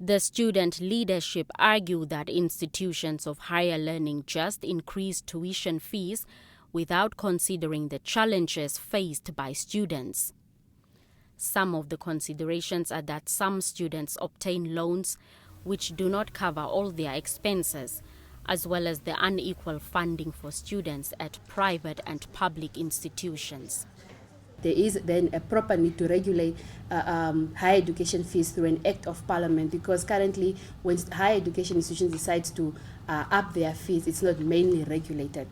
The student leadership argue that institutions of higher learning just increase tuition fees without considering the challenges faced by students. Some of the considerations are that some students obtain loans which do not cover all their expenses, as well as the unequal funding for students at private and public institutions. There is then a proper need to regulate higher education fees through an act of parliament, because currently when higher education institutions decide to up their fees, it's not mainly regulated.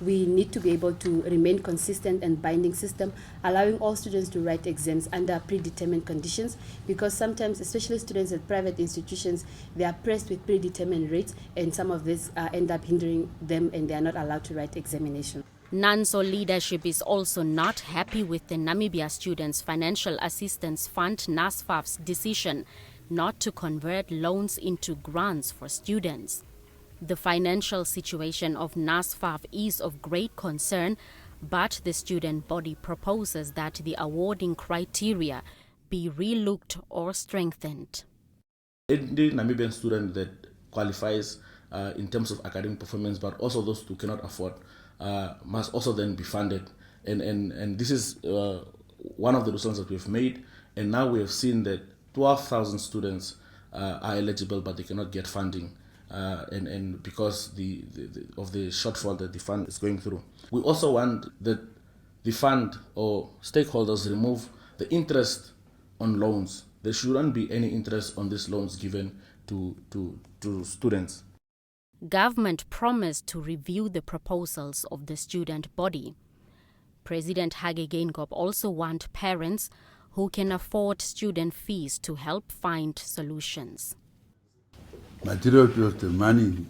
We need to be able to remain consistent and binding system, allowing all students to write exams under predetermined conditions, because sometimes, especially students at private institutions, they are pressed with predetermined rates, and some of this end up hindering them and they are not allowed to write examination. NANSO leadership is also not happy with the Namibia Students Financial Assistance Fund NASFAF's decision not to convert loans into grants for students. The financial situation of NASFAF is of great concern, but the student body proposes that the awarding criteria be relooked or strengthened. Any Namibian student that qualifies in terms of academic performance, but also those who cannot afford, must also then be funded. And this is one of the decisions that we've made. And now we have seen that 12,000 students are eligible, but they cannot get funding. And because of the shortfall that the fund is going through. We also want that the fund or stakeholders remove the interest on loans. There shouldn't be any interest on these loans given to students. Government promised to review the proposals of the student body. President Hage Geingob also want parents who can afford student fees to help find solutions. Majority of the money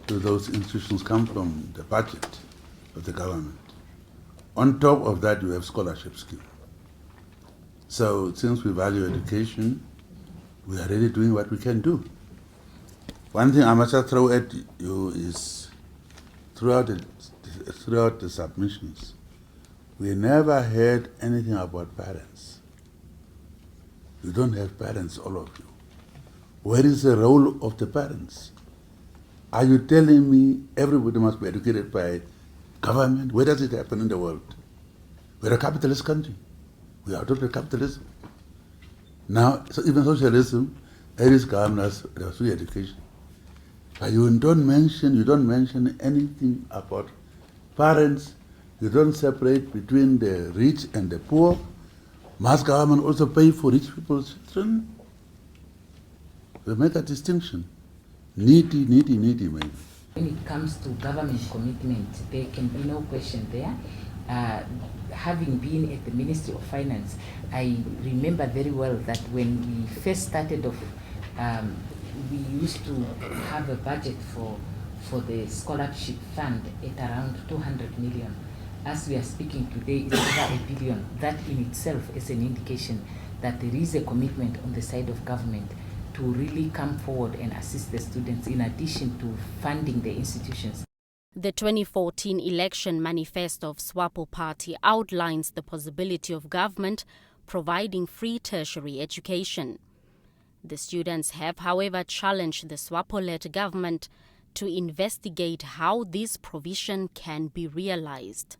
to those institutions come from the budget of the government. On top of that, you have scholarship scheme. So since we value education, we are really doing what we can do. One thing I must throw at you is throughout the submissions, we never heard anything about parents. You don't have parents, all of you. Where is the role of the parents? Are you telling me everybody must be educated by government? Where does it happen in the world? We're a capitalist country. We are totally capitalism. Now, so even socialism, there is government, there's free education. But you don't mention anything about parents. You don't separate between the rich and the poor. Must government also pay for rich people's children? We make a distinction. Needy, maybe. When it comes to government commitment, there can be no question there. Having been at the Ministry of Finance, I remember very well that when we first started off, we used to have a budget for the scholarship fund at around 200 million. As we are speaking today, it's over 1 billion. That in itself is an indication that there is a commitment on the side of government to really come forward and assist the students in addition to funding the institutions. The 2014 election manifesto of SWAPO Party outlines the possibility of government providing free tertiary education. The students have, however, challenged the SWAPO-led government to investigate how this provision can be realized.